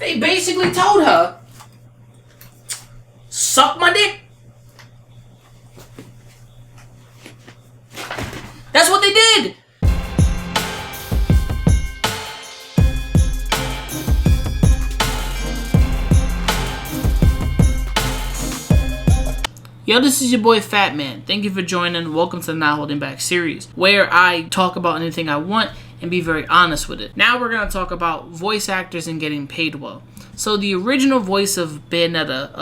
They basically told her, suck my dick. That's what they did. Yo, this is your boy Fat Man. Thank you for joining. Welcome to the Not Holding Back series, where I talk about anything I want and be very honest with it. Now we're going to talk about voice actors and getting paid well. So the original voice of Bayonetta,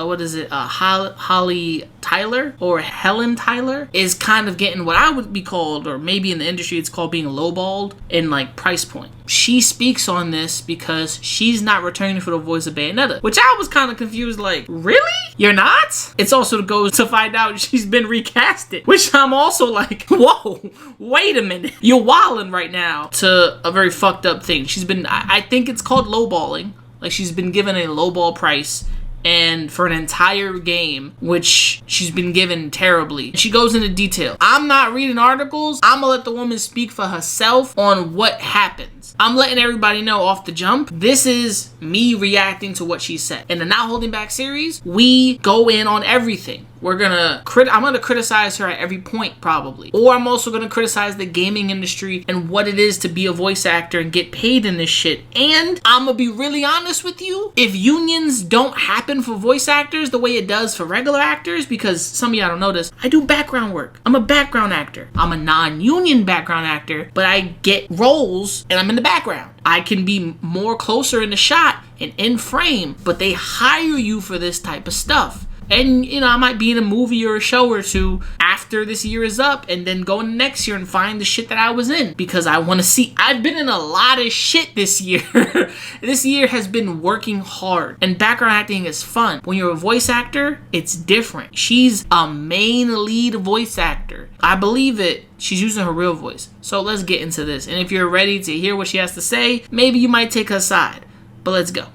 Holly Tyler or Helen Tyler, is kind of getting what I would be called, or maybe in the industry it's called being lowballed in like price point. She speaks on this because she's not returning for the voice of Bayonetta, which I was kind of confused, like, really? You're not? It's also goes to find out she's been recasted, which I'm also like, whoa, wait a minute. You're wilding right now to a very fucked up thing. She's been, I think it's called lowballing. Like, she's been given a lowball price, and for an entire game, which she's been given terribly. She goes into detail. I'm not reading articles. I'm gonna let the woman speak for herself on what happens. I'm letting everybody know off the jump, this is me reacting to what she said. In the Not Holding Back series, we go in on everything. I'm gonna criticize her at every point, probably. Or I'm also gonna criticize the gaming industry and what it is to be a voice actor and get paid in this shit. And I'm gonna be really honest with you, if unions don't happen for voice actors the way it does for regular actors, because some of y'all don't know this, I do background work. I'm a background actor. I'm a non-union background actor, but I get roles and I'm in the background. I can be more closer in the shot and in frame, but they hire you for this type of stuff. And, you know, I might be in a movie or a show or two after this year is up and then go in next year and find the shit that I was in because I want to see. I've been in a lot of shit this year. This year has been working hard, and background acting is fun. When you're a voice actor, it's different. She's a main lead voice actor. I believe it. She's using her real voice. So let's get into this. And if you're ready to hear what she has to say, maybe you might take her side. But let's go.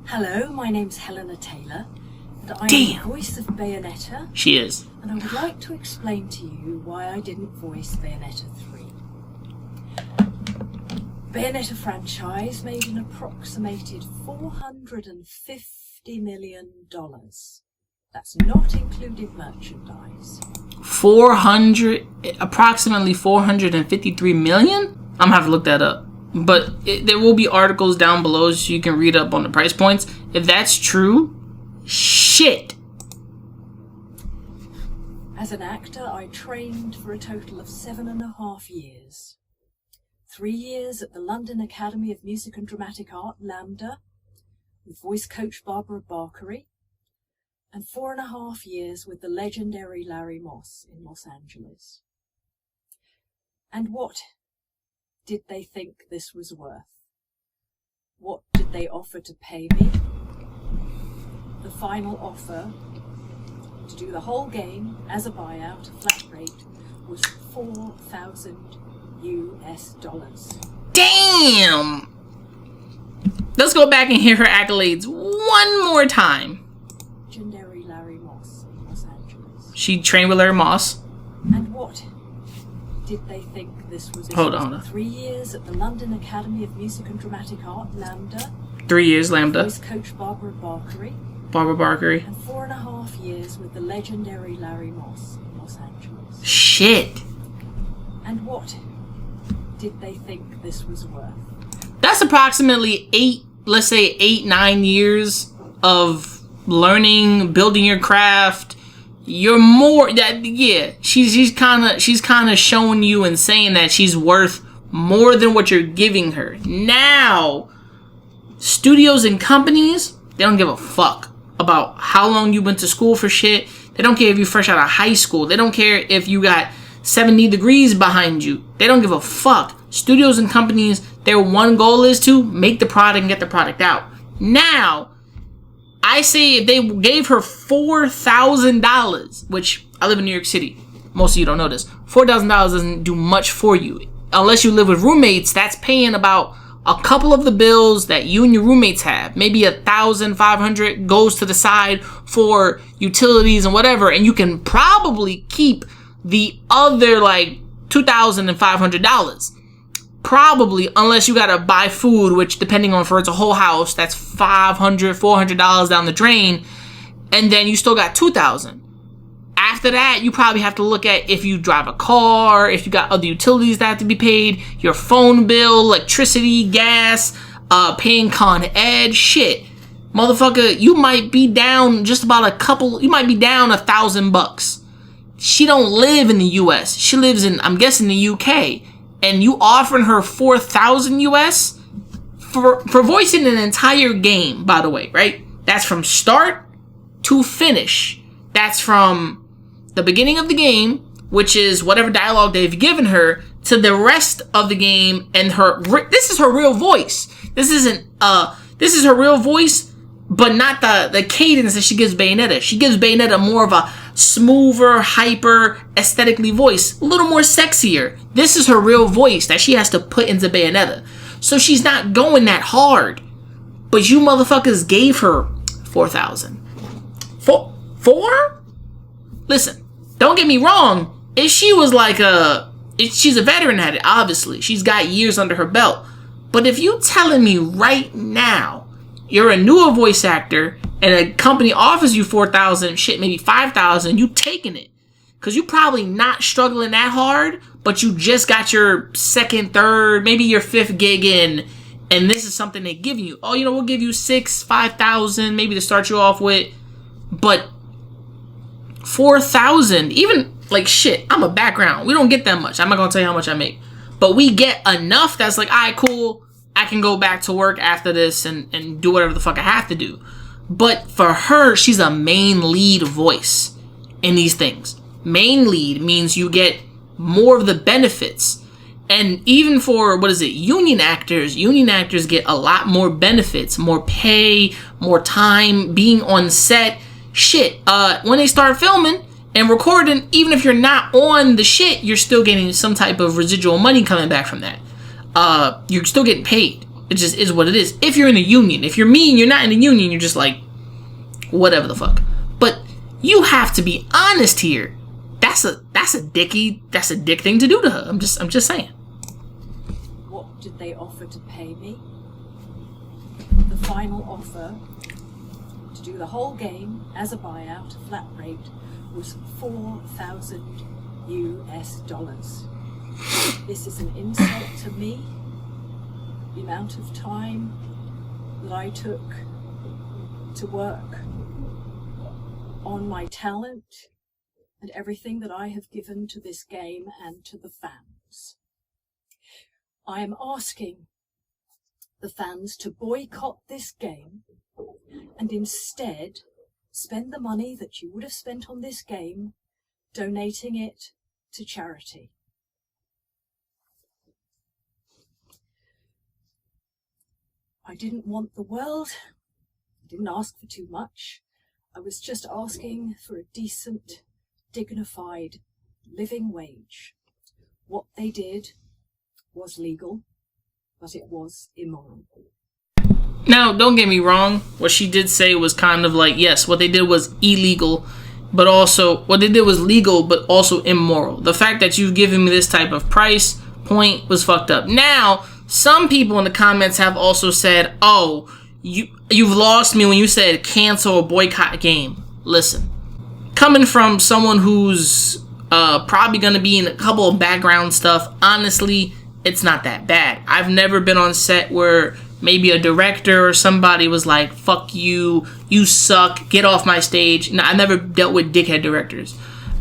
Hello, my name's Hellena Taylor. And I'm the voice of Bayonetta. She is. And I would like to explain to you why I didn't voice Bayonetta 3. Bayonetta franchise made an approximated $450 million. That's not including merchandise. Approximately 453 million? I'm gonna have to look that up. But there will be articles down below so you can read up on the price points. If that's true, shit. As an actor, I trained for a total of 7.5 years. 3 years at the London Academy of Music and Dramatic Art, LAMDA, with voice coach Barbara Barkery, and 4.5 years with the legendary Larry Moss in Los Angeles. And what did they think this was worth? What did they offer to pay me? The final offer to do the whole game as a buyout, a flat rate, was $4,000 US. Damn! Let's go back and hear her accolades one more time. Legendary Larry Moss in Los Angeles. She trained with Larry Moss. And what did they think this was? Hold on. 3 years at the London Academy of Music and Dramatic Art, LAMDA. 3 years, LAMDA. Voice coach Barbara Barkery. Barbara Barkery. And 4.5 years with the legendary Larry Moss in Los Angeles. Shit. And what did they think this was worth? That's approximately 9 years of learning, building your craft. You're more that, yeah. She's kind of showing you and saying that she's worth more than what you're giving her. Now, studios and companies, they don't give a fuck about how long you went to school for shit. They don't care if you're fresh out of high school. They don't care if you got 70 degrees behind you. They don't give a fuck. Studios and companies, their one goal is to make the product and get the product out. Now, I say if they gave her $4,000, which I live in New York City. Most of you don't know this. $4,000 doesn't do much for you. Unless you live with roommates, that's paying about a couple of the bills that you and your roommates have. Maybe $1,500 goes to the side for utilities and whatever, and you can probably keep the other like $2,500. Probably, unless you gotta buy food, which depending on if it's a whole house, that's $500, $400 down the drain, and then you still got $2,000. After that, you probably have to look at if you drive a car, if you got other utilities that have to be paid, your phone bill, electricity, gas, paying Con Ed, shit. Motherfucker, you might be down just about you might be down $1,000. She don't live in the US. She lives in, I'm guessing, the UK. And you offering her $4,000 US for voicing an entire game, by the way, right? That's from start to finish. That's from the beginning of the game, which is whatever dialogue they've given her, to the rest of the game, and this is her real voice. This is her real voice, but not the cadence that she gives Bayonetta. She gives Bayonetta more of a smoother, hyper, aesthetically voice, a little more sexier. This is her real voice that she has to put into Bayonetta. So she's not going that hard. But you motherfuckers gave her 4,000. Four? Listen, don't get me wrong. If she was like she's a veteran at it, obviously. She's got years under her belt. But if you telling me right now you're a newer voice actor and a company offers you 4,000, shit, maybe 5,000, you taking it. Because you probably not struggling that hard, but you just got your second, third, maybe your fifth gig in, and this is something they give you. Oh, we'll give you 6,000, 5,000, maybe to start you off with. But 4,000, even, like, shit, I'm a background. We don't get that much. I'm not going to tell you how much I make. But we get enough that's like, all right, cool. I can go back to work after this and do whatever the fuck I have to do. But for her, she's a main lead voice in these things. Main lead means you get more of the benefits. And even for, union actors get a lot more benefits, more pay, more time, being on set. Shit, when they start filming and recording, even if you're not on the shit, you're still getting some type of residual money coming back from that. You're still getting paid. It just is what it is. If you're in a union. If you're me and you're not in a union, you're just like, whatever the fuck. But you have to be honest here. That's a dick thing to do to her. I'm just saying. What did they offer to pay me? The final offer to do the whole game as a buyout, a flat rate, was $4,000 US. This is an insult to me. The amount of time that I took to work on my talent and everything that I have given to this game and to the fans. I am asking the fans to boycott this game and instead spend the money that you would have spent on this game donating it to charity. I didn't want the world. I didn't ask for too much. I was just asking for a decent, dignified living wage. What they did was legal, but it was immoral. Now, don't get me wrong. What she did say was kind of like, yes, what they did was illegal, but also, what they did was legal, but also immoral. The fact that you've given me this type of price point was fucked up. Now, some people in the comments have also said, oh, you've lost me when you said cancel or boycott game. Listen, coming from someone who's probably going to be in a couple of background stuff, honestly, it's not that bad. I've never been on set where maybe a director or somebody was like, fuck you, you suck, get off my stage. No, I've never dealt with dickhead directors.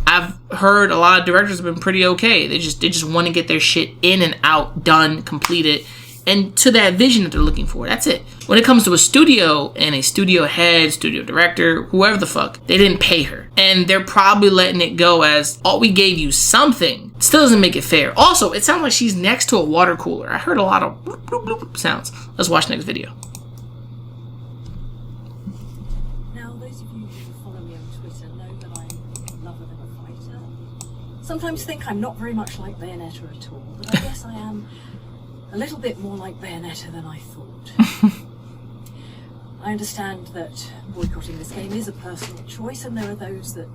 I've heard a lot of directors have been pretty okay. They just want to get their shit in and out, done, completed, and to that vision that they're looking for. That's it. When it comes to a studio and a studio head, studio director, whoever the fuck, they didn't pay her. And they're probably letting it go as, oh, we gave you something. Still doesn't make it fair. Also, it sounds like she's next to a water cooler. I heard a lot of bloop, bloop, bloop sounds. Let's watch the next video. Now, those of you who follow me on Twitter know that I'm lover than a fighter. Sometimes think I'm not very much like Bayonetta at all, but I guess I am a little bit more like Bayonetta than I thought. I understand that boycotting this game is a personal choice, and there are those that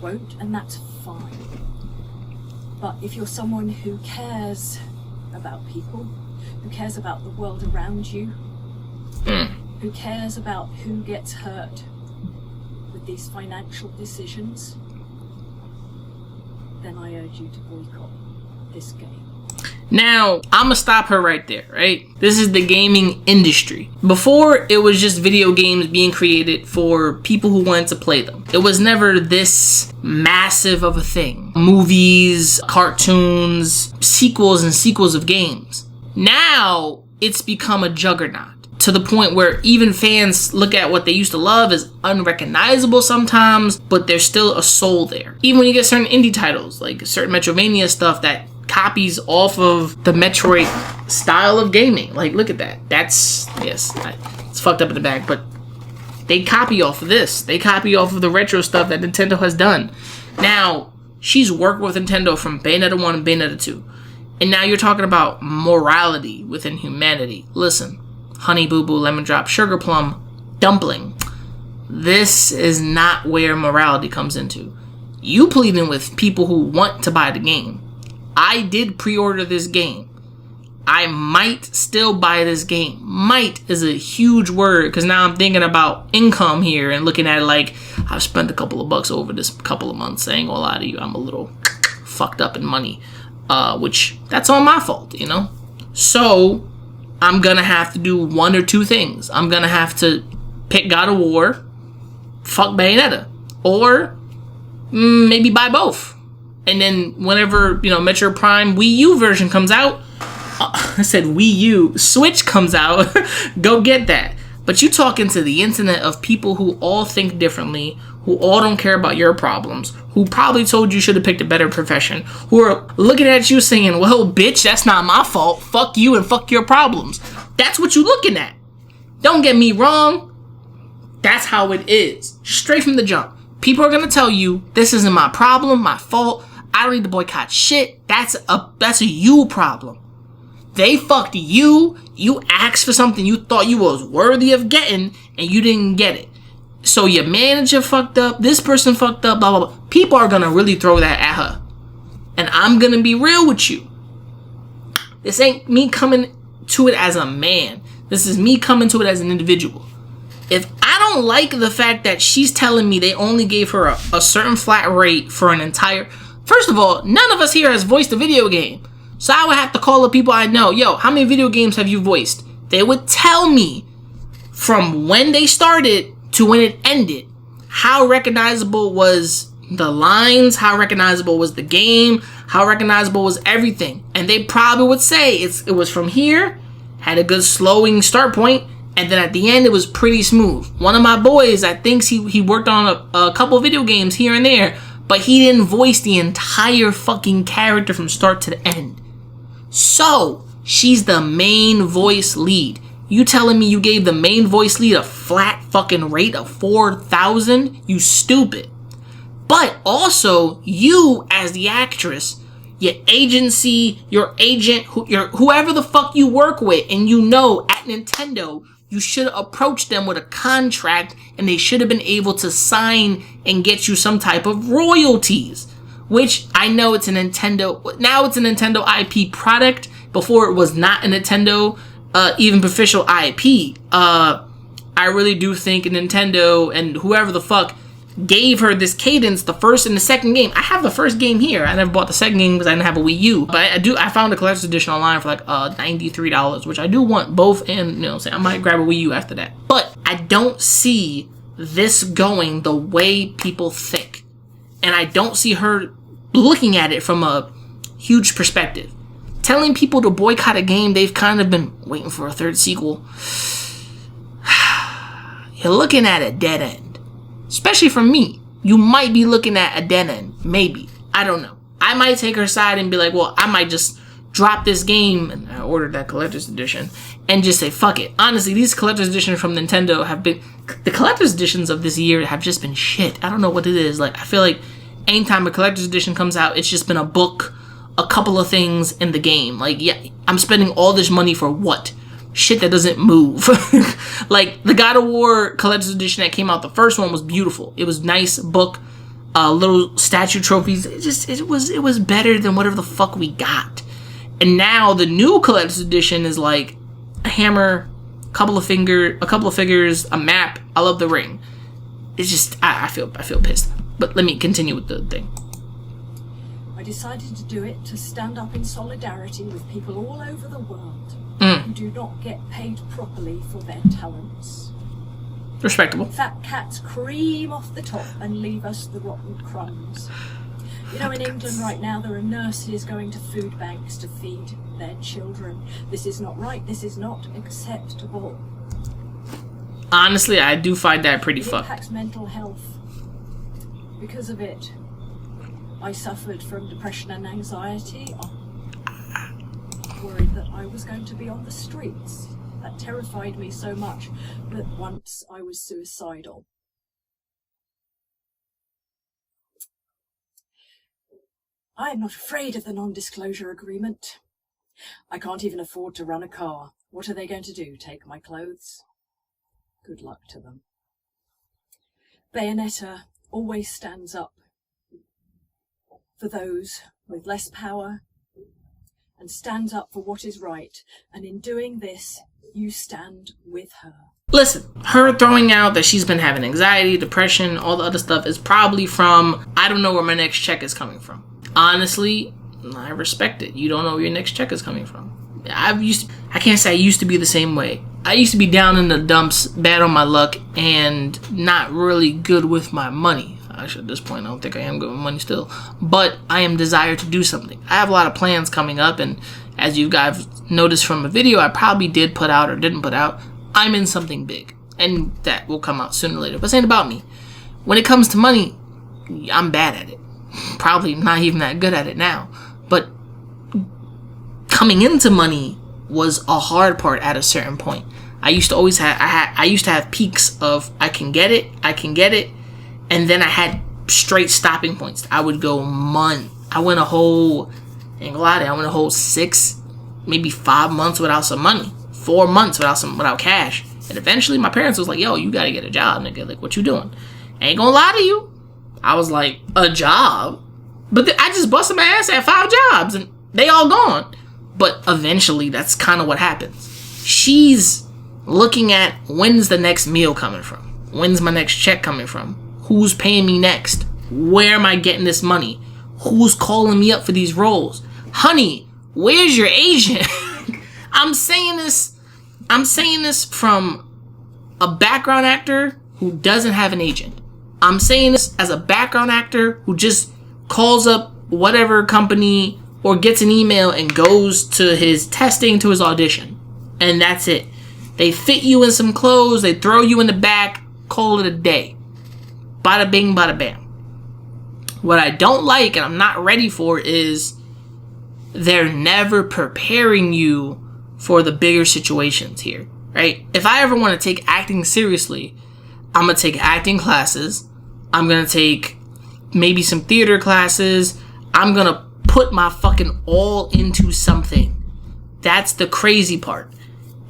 won't, and that's fine. But if you're someone who cares about people, who cares about the world around you, who cares about who gets hurt with these financial decisions, then I urge you to boycott this game. Now, I'm gonna stop her right there, right? This is the gaming industry. Before, it was just video games being created for people who wanted to play them. It was never this massive of a thing. Movies, cartoons, sequels and sequels of games. Now, it's become a juggernaut. To the point where even fans look at what they used to love as unrecognizable sometimes, but there's still a soul there. Even when you get certain indie titles, like certain Metroidvania stuff that copies off of the Metroid style of gaming. Like, look at that. That's, yes, it's fucked up in the back, but they copy off of this. They copy off of the retro stuff that Nintendo has done. Now, she's worked with Nintendo from Bayonetta 1 and Bayonetta 2. And now you're talking about morality within humanity. Listen, Honey Boo Boo, Lemon Drop, Sugar Plum, Dumpling. This is not where morality comes into. You pleading with people who want to buy the game. I did pre-order this game. I might still buy this game. Might is a huge word, because now I'm thinking about income here and looking at it like I've spent a couple of bucks over this couple of months. Ain't gonna lie to you, I'm a little fucked up in money, which that's all my fault, you know. So I'm gonna have to do one or two things. I'm gonna have to pick God of War, fuck Bayonetta, or maybe buy both. And then whenever, you know, Metro Prime Wii U version comes out, I said Wii U, Switch comes out, go get that. But you talking to the internet of people who all think differently, who all don't care about your problems, who probably told you should have picked a better profession, who are looking at you saying, well, bitch, that's not my fault. Fuck you and fuck your problems. That's what you looking at. Don't get me wrong. That's how it is. Straight from the jump. People are going to tell you, this isn't my problem, my fault. I don't need to boycott shit. That's a you problem. They fucked you. You asked for something you thought you was worthy of getting, and you didn't get it. So your manager fucked up. This person fucked up. Blah, blah, blah. People are going to really throw that at her. And I'm going to be real with you. This ain't me coming to it as a man. This is me coming to it as an individual. If I don't like the fact that she's telling me they only gave her a certain flat rate for an entire... First of all, none of us here has voiced a video game. So I would have to call the people I know. Yo, how many video games have you voiced? They would tell me from when they started to when it ended. How recognizable was the lines? How recognizable was the game? How recognizable was everything? And they probably would say it was from here, had a good slowing start point, and then at the end it was pretty smooth. One of my boys, I think he worked on a couple video games here and there, but he didn't voice the entire fucking character from start to the end. So, she's the main voice lead. You telling me you gave the main voice lead a flat fucking rate of 4,000? You stupid. But also, you as the actress, your agency, your agent, whoever the fuck you work with, and you know at Nintendo, you should have approached them with a contract and they should have been able to sign and get you some type of royalties. Which I know it's a Nintendo, now it's a Nintendo IP product. Before it was not a Nintendo, even official IP. I really do think Nintendo and whoever the fuck gave her this cadence, the first and the second game. I have the first game here. I never bought the second game because I didn't have a Wii U. But I found a collector's edition online for like $93, which I do want both, and you know, I might grab a Wii U after that. But I don't see this going the way people think. And I don't see her looking at it from a huge perspective. Telling people to boycott a game they've kind of been waiting for a third sequel. You're looking at a dead end. Especially for me. You might be looking at a dead end. Maybe. I don't know. I might take her side and be like, well, I might just drop this game, and I ordered that collector's edition, and just say, fuck it. Honestly, these collector's editions from Nintendo have been... The collector's editions of this year have just been shit. I don't know what it is. Like, I feel like anytime a collector's edition comes out, it's just been a book, a couple of things in the game. Like, yeah, I'm spending all this money for what? Shit that doesn't move. Like, the God of War collector's edition that came out, the first one was beautiful. It was nice book, little statue trophies. It was better than whatever the fuck we got. And now the new collector's edition is like a hammer, a couple of figures, a map. I love the ring. It's just I feel pissed. But let me continue with the thing. I decided to do it to stand up in solidarity with people all over the world who do not get paid properly for their talents. Respectable. Fat cats cream off the top and leave us the rotten crumbs. You know, in England right now, there are nurses going to food banks to feed their children. This is not right. This is not acceptable. Honestly, I do find that pretty It fucked. impacts mental health. Because of it, I suffered from depression and anxiety. I worried that I was going to be on the streets. That terrified me so much that once I was suicidal. I am not afraid of the non-disclosure agreement. I can't even afford to run a car. What are they going to do? Take my clothes? Good luck to them. Bayonetta always stands up for those with less power and stands up for what is right. And in doing this, you stand with her. Listen, her throwing out that she's been having anxiety, depression, all the other stuff is probably from, I don't know where my next check is coming from. Honestly, I respect it. You don't know where your next check is coming from. I can't say I used to be the same way. I used to be down in the dumps, bad on my luck, and not really good with my money. Actually, at this point, I don't think I am good with money still. But I am desired to do something. I have a lot of plans coming up, and as you guys noticed from a video I probably did put out or didn't put out, I'm in something big. And that will come out sooner or later. But this ain't about me. When it comes to money, I'm bad at it. Probably not even that good at it now. But coming into money was a hard part at a certain point. I used to always have peaks of I can get it, and then I had straight stopping points. I would go I went a whole 6, maybe 5 months without some money, 4 months without cash, and eventually my parents was like, "Yo, you gotta get a job, nigga. Like, what you doing?" I ain't gonna lie to you, I was like, a job? But I just busted my ass at 5 jobs, and they all gone. But eventually, that's kind of what happens. She's looking at when's the next meal coming from? When's my next check coming from? Who's paying me next? Where am I getting this money? Who's calling me up for these roles? Honey, where's your agent? I'm saying this from a background actor who doesn't have an agent. I'm saying this as a background actor who just calls up whatever company or gets an email and goes to his testing, to his audition. And that's it. They fit you in some clothes, they throw you in the back, call it a day. Bada bing, bada bam. What I don't like and I'm not ready for is they're never preparing you for the bigger situations here, right? If I ever want to take acting seriously, I'm going to take acting classes. I'm going to take maybe some theater classes. I'm going to put my fucking all into something. That's the crazy part.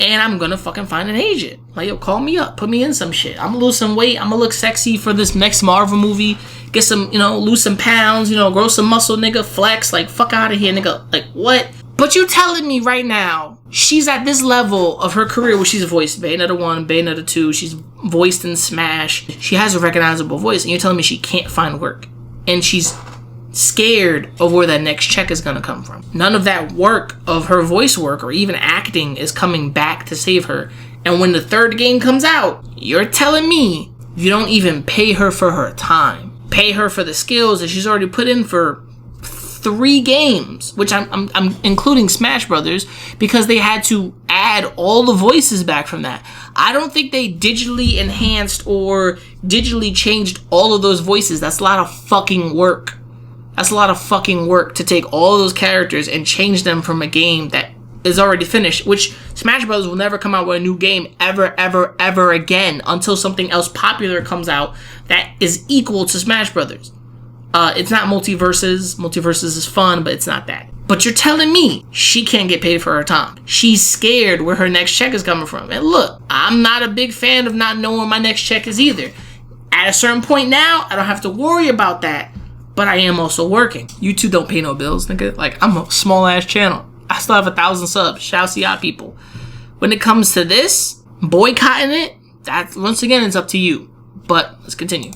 And I'm going to fucking find an agent. Like, yo, call me up. Put me in some shit. I'm going to lose some weight. I'm going to look sexy for this next Marvel movie. Get some, lose some pounds, grow some muscle, nigga. Flex. Like, fuck out of here, nigga. Like, what? But you telling me right now, she's at this level of her career where she's voiced Bayonetta 1, Bayonetta 2. She's voiced in Smash. She has a recognizable voice. And you're telling me she can't find work. And she's scared of where that next check is going to come from. None of that work of her voice work or even acting is coming back to save her. And when the third game comes out, you're telling me you don't even pay her for her time. Pay her for the skills that she's already put in for 3 games, which I'm including Smash Brothers, because they had to add all the voices back from that. I don't think they digitally enhanced or digitally changed all of those voices. That's a lot of fucking work. That's a lot of fucking work to take all those characters and change them from a game that is already finished, which Smash Bros. Will never come out with a new game ever again until something else popular comes out that is equal to Smash Brothers. It's not multiverses. Multiverses is fun, but it's not that. But you're telling me she can't get paid for her time. She's scared where her next check is coming from. And look, I'm not a big fan of not knowing where my next check is either. At a certain point now, I don't have to worry about that. But I am also working. YouTube don't pay no bills, nigga. Like, I'm a small ass channel. I still have 1,000 subs. Shout out to y'all people. When it comes to this, boycotting it, that once again it's up to you. But let's continue.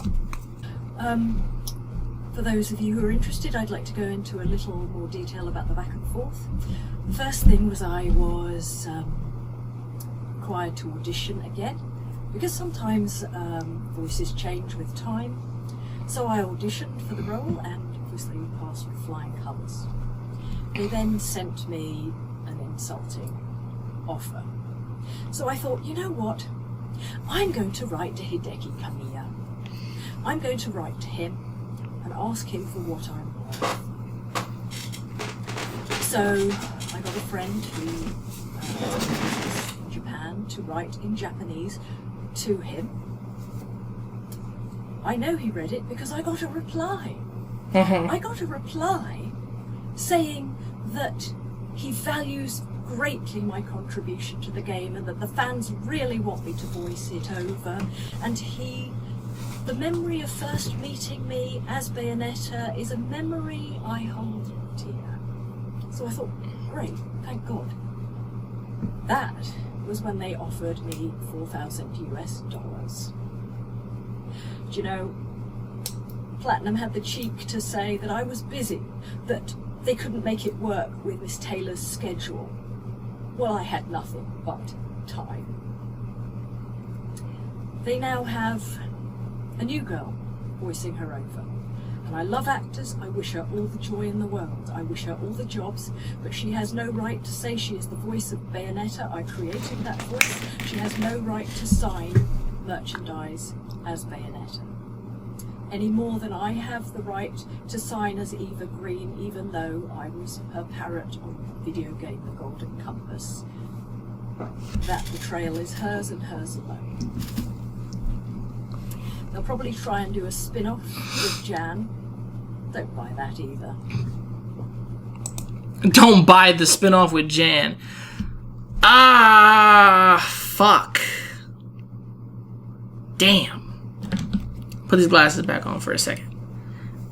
For those of you who are interested, I'd like to go into a little more detail about the back and forth. The first thing was I was required to audition again, because sometimes voices change with time. So I auditioned for the role and obviously passed with flying colours. They then sent me an insulting offer. So I thought, you know what? I'm going to write to Hideki Kamiya. I'm going to write to him and ask him for what I'm worth. So I got a friend who is in Japan to write in Japanese to him. I know he read it because I got a reply. I got a reply saying that he values greatly my contribution to the game and that the fans really want me to voice it over, and the memory of first meeting me as Bayonetta is a memory I hold dear. So I thought, great, thank God. That was when they offered me $4,000 US. Do you know, Platinum had the cheek to say that I was busy, that they couldn't make it work with Miss Taylor's schedule. Well, I had nothing but time. They now have a new girl voicing her over. And I love actors, I wish her all the joy in the world. I wish her all the jobs, but she has no right to say she is the voice of Bayonetta. I created that voice. She has no right to sign merchandise as Bayonetta. Any more than I have the right to sign as Eva Green, even though I was her parrot on the video game The Golden Compass. That betrayal is hers and hers alone. They'll probably try and do a spin-off with Jan. Don't buy that either. Don't buy the spin-off with Jan. Ah, fuck. Damn. Put these glasses back on for a second.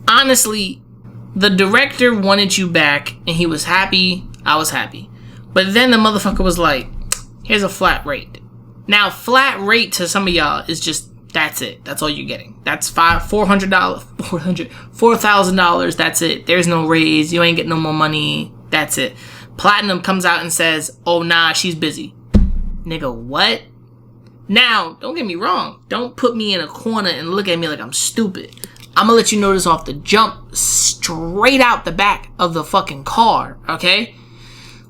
Honestly, the director wanted you back and he was happy. I was happy. But then the motherfucker was like, here's a flat rate. Now, flat rate to some of y'all is just, that's it. That's all you're getting. That's $4,000. That's it. There's no raise. You ain't getting no more money. That's it. Platinum comes out and says, oh, nah, she's busy. Nigga, what? Now, don't get me wrong. Don't put me in a corner and look at me like I'm stupid. I'm gonna let you know this off the jump, straight out the back of the fucking car, okay?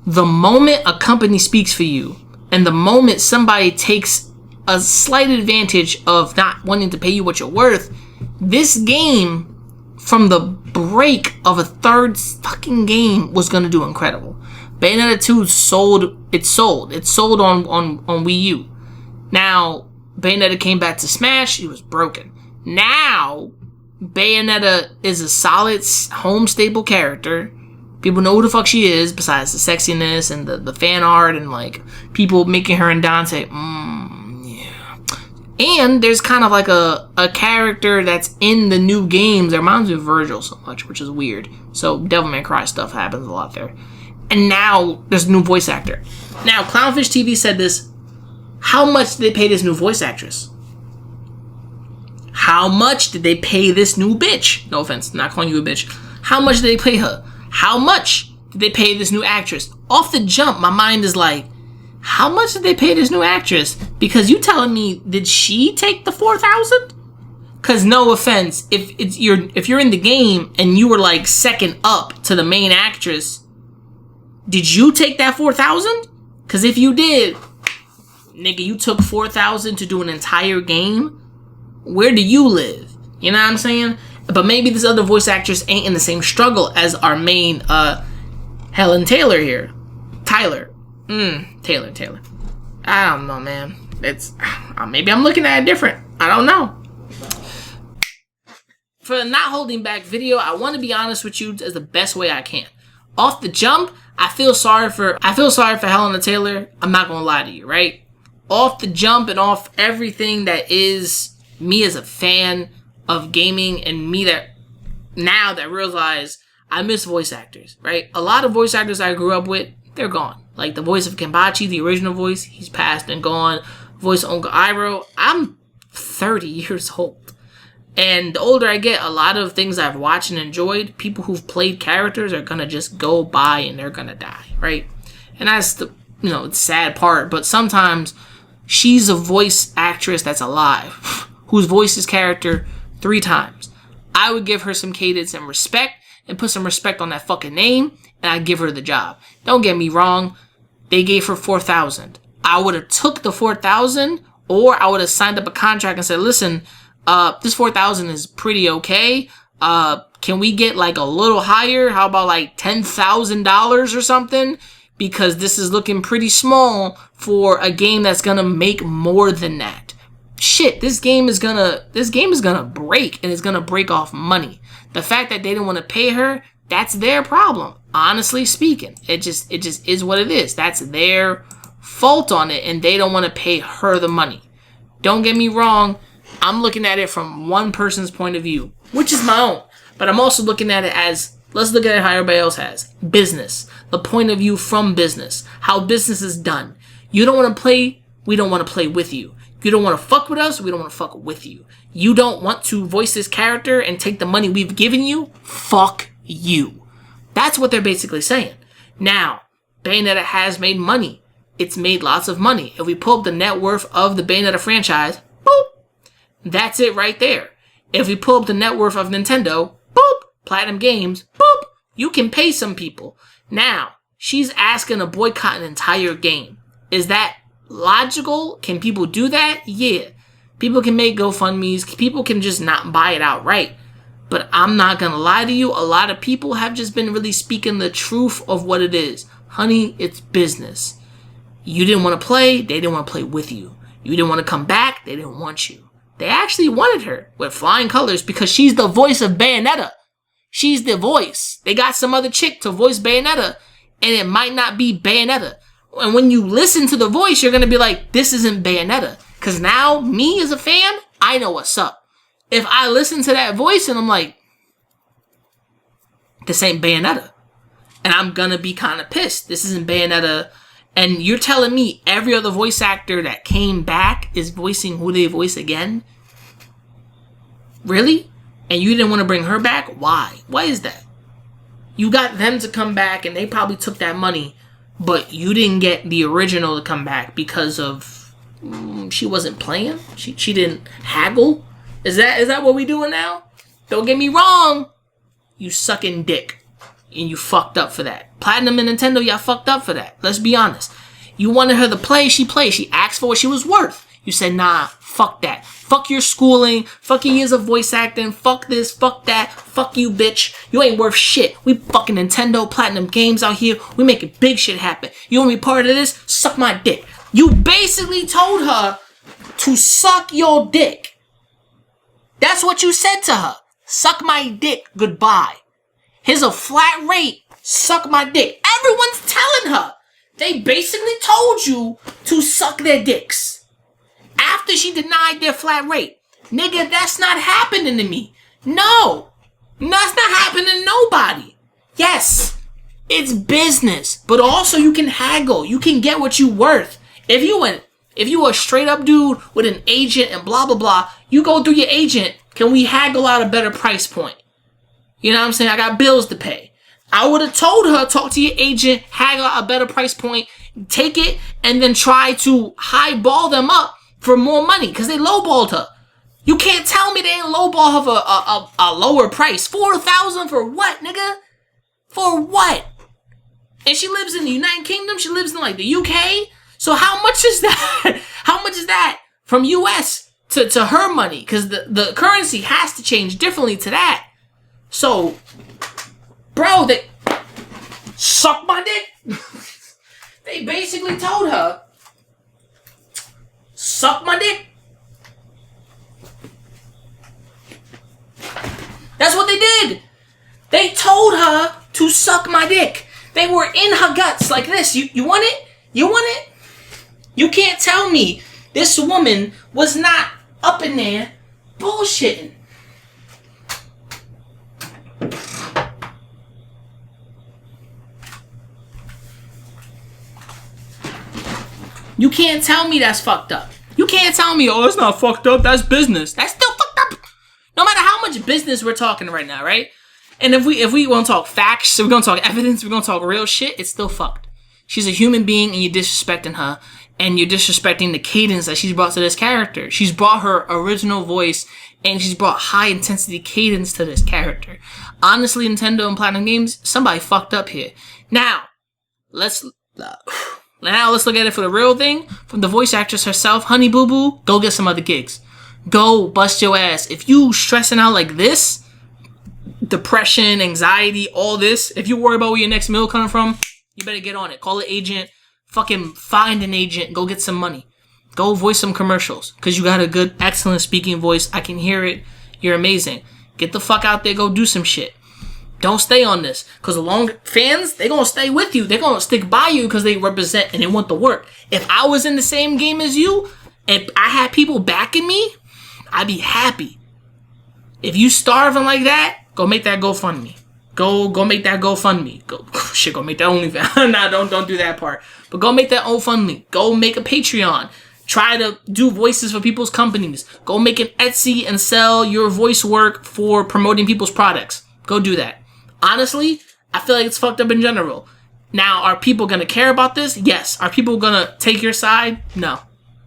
The moment a company speaks for you, and the moment somebody takes a slight advantage of not wanting to pay you what you're worth, this game, from the break of a third fucking game, was gonna do incredible. Bayonetta 2 sold on Wii U. Now, Bayonetta came back to Smash, it was broken. Now, Bayonetta is a solid home staple character. People know who the fuck she is, besides the sexiness and the fan art and like people making her and Dante, yeah. And there's kind of like a character that's in the new games that reminds me of Virgil so much, which is weird. So Devil May Cry stuff happens a lot there. And now there's a new voice actor. Now, Clownfish TV said this. How much did they pay this new voice actress? How much did they pay this new bitch? No offense, not calling you a bitch. How much did they pay her? How much did they pay this new actress? Off the jump, my mind is like, how much did they pay this new actress? Because you telling me, did she take the $4,000? Because no offense, if you're in the game and you were like second up to the main actress, did you take that $4,000? Because if you did, nigga, you took $4,000 to do an entire game? Where do you live? You know what I'm saying? But maybe this other voice actress ain't in the same struggle as our main Helen Taylor here. Taylor. I don't know, man. It's maybe I'm looking at it different. I don't know. For the not holding back video, I want to be honest with you as the best way I can. Off the jump, I feel sorry for Hellena Taylor. I'm not gonna lie to you, right? Off the jump and off everything that is me as a fan of gaming and me that now that realize I miss voice actors, right? A lot of voice actors I grew up with they're gone. Like the voice of Kenpachi, the original voice, he's passed and gone. Voice of Uncle Iroh, I'm 30 years old. And the older I get, a lot of things I've watched and enjoyed, people who've played characters are gonna just go by and they're gonna die, right? And that's the, the sad part. But sometimes she's a voice actress that's alive, who's voiced his character 3 times. I would give her some cadence and respect, and put some respect on that fucking name, and I'd give her the job. Don't get me wrong, they gave her $4,000. I would have took the $4,000, or I would have signed up a contract and said, listen, this $4,000 is pretty okay. Can we get like a little higher? How about like $10,000 or something? Because this is looking pretty small for a game that's gonna make more than that. Shit, this game is gonna break, and it's gonna break off money. The fact that they didn't want to pay her, that's their problem. Honestly speaking, it just is what it is. That's their fault on it, and they don't want to pay her the money. Don't get me wrong, I'm looking at it from one person's point of view, which is my own. But I'm also looking at it as, let's look at it how everybody else has. Business. The point of view from business. How business is done. You don't want to play, we don't want to play with you. You don't want to fuck with us, we don't want to fuck with you. You don't want to voice this character and take the money we've given you? Fuck you. That's what they're basically saying. Now, Bayonetta has made money. It's made lots of money. If we pull up the net worth of the Bayonetta franchise, boop, that's it right there. If we pull up the net worth of Nintendo, boop, Platinum Games, boop, you can pay some people. Now, she's asking to boycott an entire game. Is that logical? Can people do that? Yeah. People can make GoFundMes. People can just not buy it outright. But I'm not gonna lie to you, a lot of people have just been really speaking the truth of what it is. Honey, it's business. You didn't want to play, they didn't want to play with you. You didn't want to come back, they didn't want you. They actually wanted her with flying colors because she's the voice of Bayonetta. She's the voice. They got some other chick to voice Bayonetta, and it might not be Bayonetta. And when you listen to the voice, you're going to be like, this isn't Bayonetta. Because now, me as a fan, I know what's up. If I listen to that voice and I'm like, this ain't Bayonetta. And I'm going to be kind of pissed. This isn't Bayonetta. And you're telling me every other voice actor that came back is voicing who they voice again? Really? And you didn't want to bring her back? Why? Why is that? You got them to come back and they probably took that money, but you didn't get the original to come back because of she wasn't playing? She didn't haggle? Is that what we doing now? Don't get me wrong. You sucking dick. And you fucked up for that. Platinum and Nintendo, y'all fucked up for that. Let's be honest. You wanted her to play, she played. She asked for what she was worth. You said, nah, fuck that. Fuck your schooling. Fuck your years of voice acting. Fuck this, fuck that. Fuck you, bitch. You ain't worth shit. We fucking Nintendo Platinum Games out here. We making big shit happen. You want to be part of this? Suck my dick. You basically told her to suck your dick. That's what you said to her. Suck my dick. Goodbye. Here's a flat rate. Suck my dick. Everyone's telling her. They basically told you to suck their dicks. After she denied their flat rate. Nigga, that's not happening to me. No. That's not happening to nobody. Yes. It's business. But also you can haggle. You can get what you worth. If you a straight up dude with an agent and blah blah blah, you go through your agent. Can we haggle out a better price point? You know what I'm saying? I got bills to pay. I would have told her, talk to your agent, haggle out a better price point, take it, and then try to highball them up for more money because they lowballed her. You can't tell me they ain't lowball her for a lower price. $4,000 for what, nigga? For what? And she lives in the United Kingdom. She lives in like the UK. So how much is that? How much is that from US to her money? Because the currency has to change differently to that. So, bro, they suck my dick. They basically told her, suck my dick. That's what they did. They told her to suck my dick. They were in her guts like this. You want it? You want it? You can't tell me this woman was not up in there bullshitting. You can't tell me that's fucked up. You can't tell me, oh, it's not fucked up. That's business. That's still fucked up. No matter how much business we're talking right now, right? And if we want to talk facts, we're going to talk evidence, we're going to talk real shit, it's still fucked. She's a human being and you're disrespecting her. And you're disrespecting the cadence that she's brought to this character. She's brought her original voice and she's brought high intensity cadence to this character. Honestly, Nintendo and Platinum Games, somebody fucked up here. Now, let's look at it for the real thing. From the voice actress herself, Honey Boo Boo, go get some other gigs. Go bust your ass. If you stressing out like this, depression, anxiety, all this, if you worry about where your next meal coming from, you better get on it. Call an agent. Fucking find an agent. Go get some money. Go voice some commercials. Because you got a good, excellent speaking voice. I can hear it. You're amazing. Get the fuck out there. Go do some shit. Don't stay on this. Because the long fans, they're going to stay with you. They're going to stick by you because they represent and they want the work. If I was in the same game as you, and I had people backing me, I'd be happy. If you starving like that, go make that GoFundMe. Go make that GoFundMe. Go make that OnlyFans. Nah, don't do that part. But go make that GoFundMe. Go make a Patreon. Try to do voices for people's companies. Go make an Etsy and sell your voice work for promoting people's products. Go do that. Honestly, I feel like it's fucked up in general. Now, are people going to care about this? Yes. Are people going to take your side? No.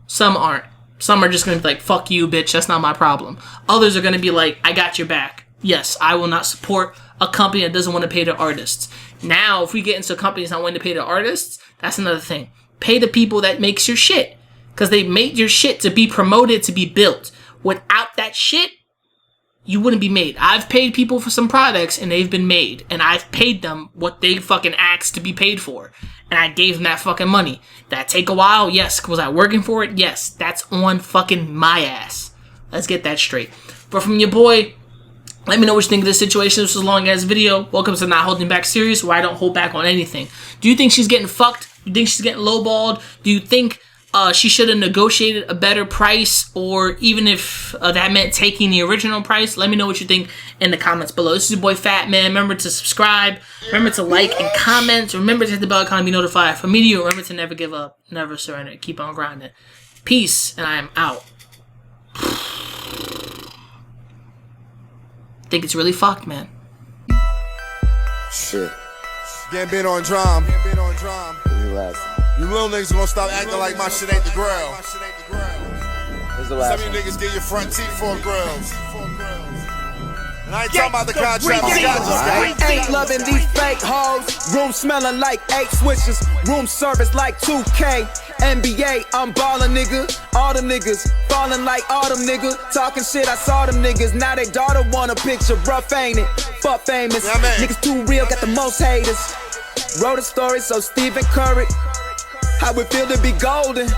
Some aren't. Some are just going to be like, fuck you, bitch. That's not my problem. Others are going to be like, I got your back. Yes, I will not support a company that doesn't want to pay their artists. Now, if we get into companies not wanting to pay their artists, that's another thing. Pay the people that makes your shit. Because they made your shit to be promoted, to be built. Without that shit, you wouldn't be made. I've paid people for some products and they've been made. And I've paid them what they fucking asked to be paid for. And I gave them that fucking money. Did that take a while? Yes. Was I working for it? Yes. That's on fucking my ass. Let's get that straight. But from your boy, let me know what you think of this situation. This was a long ass video. Welcome to Not Holding Back series, where I don't hold back on anything. Do you think she's getting fucked? Do you think she's getting lowballed? Do you think she should have negotiated a better price? Or even if that meant taking the original price? Let me know what you think in the comments below. This is your boy Fat Man. Remember to subscribe. Remember to like and comment. Remember to hit the bell icon to be notified for media. Remember to never give up. Never surrender. Keep on grinding. Peace, and I am out. I think it's really fucked, man. Shit. Getting bit on drum. You little niggas gonna stop acting like my shit ain't the grill. Where's the last Some of one? you niggas get your front teeth for grills. And I ain't talking about the contract. Ain't loving these fake hoes. Room smelling like 8 switches. Room service like 2K. NBA, I'm ballin', nigga. All the niggas fallin' like autumn, nigga. Talking shit, I saw them niggas. Now they daughter want a picture. Rough, ain't it? Fuck famous. Yeah, man. Niggas too real, got the most haters. Wrote a story, so Stephen Curry. How it feel to be golden?